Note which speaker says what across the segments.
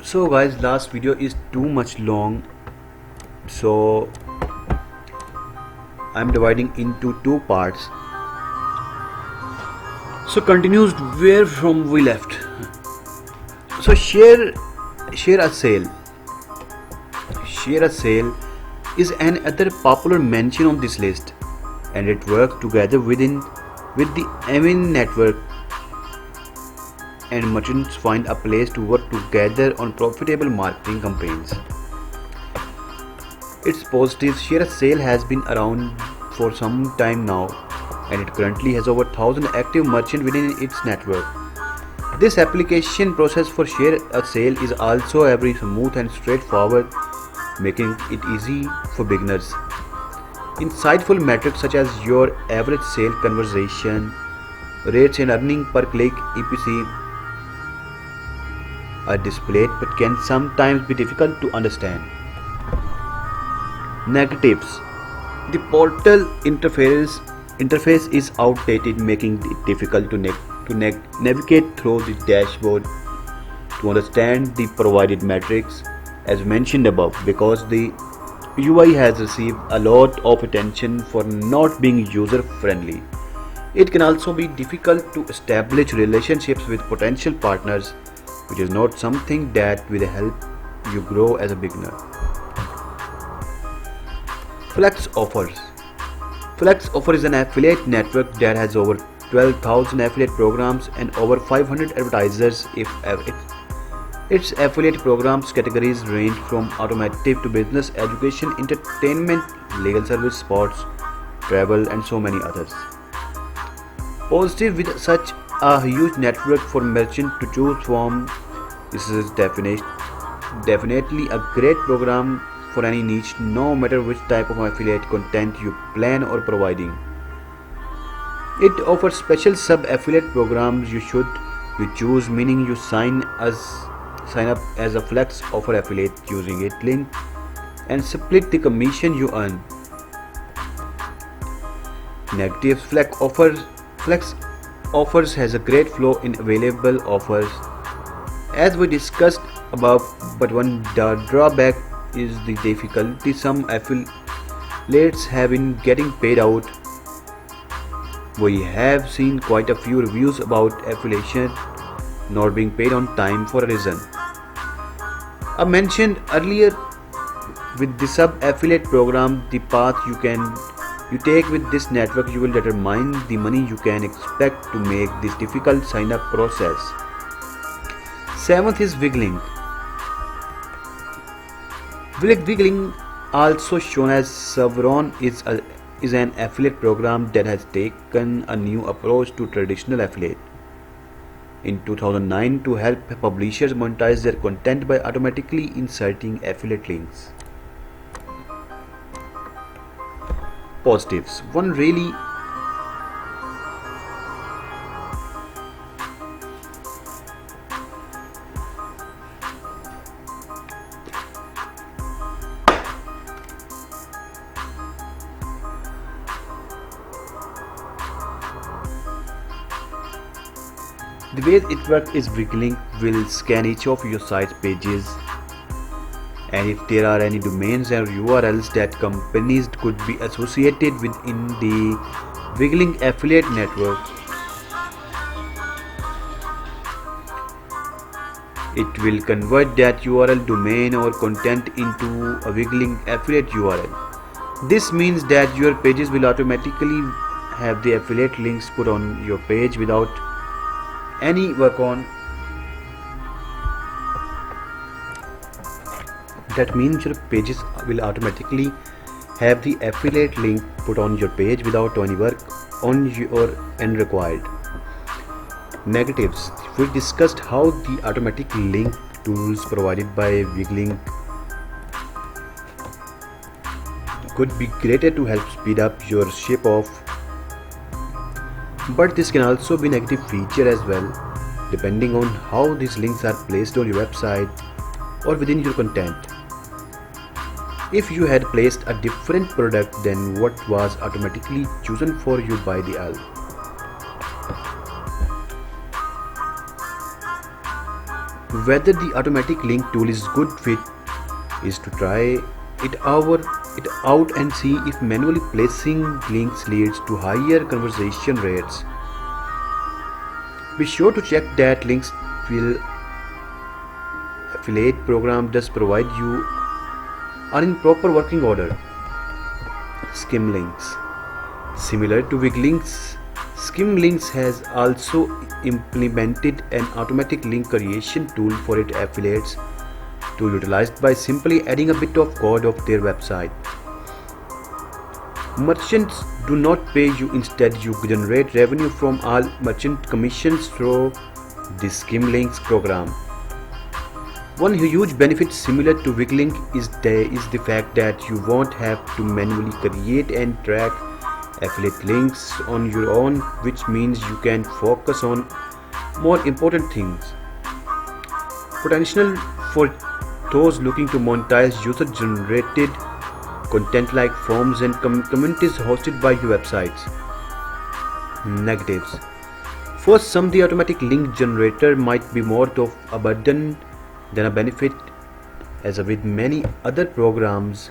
Speaker 1: So guys, last video is too much long, so I'm dividing into two parts. So continues where from we left. So share a sale. Share a sale is another popular mention on this list, and it works together with the Amin network, and merchants find a place to work together on profitable marketing campaigns. Its positive. Share a sale has been around for some time now, and it currently has over 1,000 active merchants within its network. This application process for share a sale is also very smooth and straightforward, making it easy for beginners. Insightful metrics such as your average sale conversion rates and earning per click (EPC) are displayed but can sometimes be difficult to understand. Negatives. The portal interface is outdated, making it difficult to navigate through the dashboard to understand the provided metrics as mentioned above, because the UI has received a lot of attention for not being user friendly. It can also be difficult to establish relationships with potential partners, which is not something that will help you grow as a beginner. Flex Offers. Flex Offer is an affiliate network that has over 12,000 affiliate programs and over 500 advertisers. Its affiliate programs categories range from automotive to business, education, entertainment, legal service, sports, travel, and so many others. Positive. With such a huge network for merchants to choose from, this is definitely a great program for any niche, no matter which type of affiliate content you plan or providing. It offers special sub-affiliate programs you choose, meaning you sign up as a Flex Offer affiliate using it link and split the commission you earn. Negatives. Flex Offers has a great flow in available offers, as we discussed above, but one drawback is the difficulty some affiliates have in getting paid out. We have seen quite a few reviews about affiliation not being paid on time for a reason I mentioned earlier. With the sub-affiliate program, the path you take with this network, you will determine the money you can expect to make this difficult sign-up process. Seventh is Wiggling. Wiggling, also shown as Savron, is an affiliate program that has taken a new approach to traditional affiliate in 2009 to help publishers monetize their content by automatically inserting affiliate links. Positives. One really The way it works is Wiggling will scan each of your site's pages, and if there are any domains or URLs that companies could be associated with in the Wiggling affiliate network, it will convert that URL, domain, or content into a Wiggling affiliate URL. This means that your pages will automatically have the affiliate links put on your page without any work on. That means your pages will automatically have the affiliate link put on your page without any work on your end required. Negatives. We discussed how the automatic link tools provided by Wiggling could be greater to help speed up your ship off, but this can also be a negative feature as well, depending on how these links are placed on your website or within your content. If you had placed a different product than what was automatically chosen for you by the ALP, Whether the automatic link tool is good fit is to try it out and see if manually placing links leads to higher conversion rates. Be sure to check that links will affiliate program does provide you are in proper working order. Skim links. Similar to Wiklinks, Skimlinks has also implemented an automatic link creation tool for its affiliates to utilized by simply adding a bit of code of their website. Merchants do not pay you, instead you generate revenue from all merchant commissions through the Skimlinks program. One huge benefit similar to Wiglink is the fact that you won't have to manually create and track affiliate links on your own, which means you can focus on more important things. Potential for those looking to monetize user-generated content like forms and communities hosted by your websites. Negatives. For some, the automatic link generator might be more of a burden than a benefit, as with many other programs.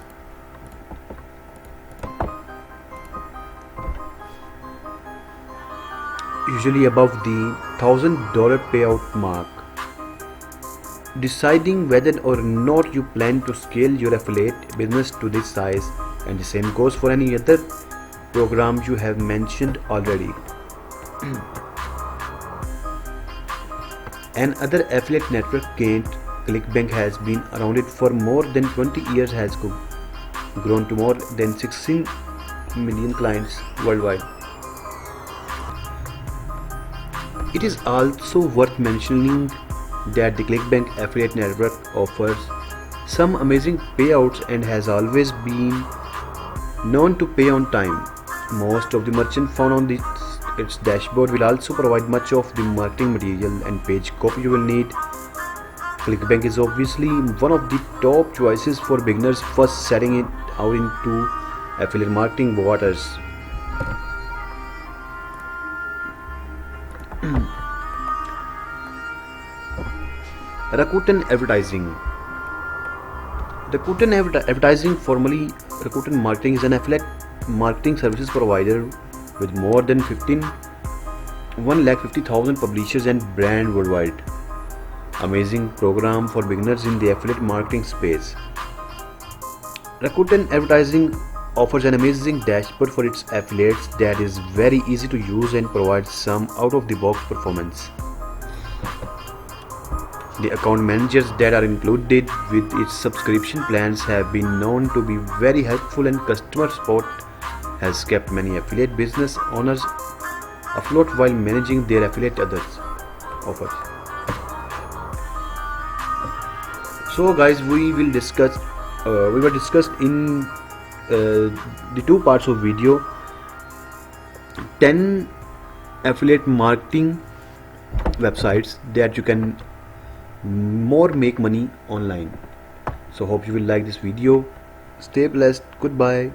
Speaker 1: Usually above the $1,000 payout mark. Deciding whether or not you plan to scale your affiliate business to this size, and the same goes for any other programs you have mentioned already. Another affiliate network, ClickBank, has been around it for more than 20 years, has grown to more than 16 million clients worldwide. It is also worth mentioning that the ClickBank affiliate network offers some amazing payouts and has always been known to pay on time. Most of the merchants found on its dashboard will also provide much of the marketing material and page copy you will need. ClickBank is obviously one of the top choices for beginners first setting it out into affiliate marketing waters. Rakuten Advertising. Rakuten Advertising, formerly Rakuten Marketing, is an affiliate marketing services provider with more than 150,000 publishers and brands worldwide. Amazing program for beginners in the affiliate marketing space. Rakuten Advertising offers an amazing dashboard for its affiliates that is very easy to use and provides some out-of-the-box performance. The account managers that are included with its subscription plans have been known to be very helpful, and customer support has kept many affiliate business owners afloat while managing their affiliate offers. So guys, we were discussed in the two parts of video 10 affiliate marketing websites that you can more make money online. So hope you will like this video. Stay blessed. Goodbye.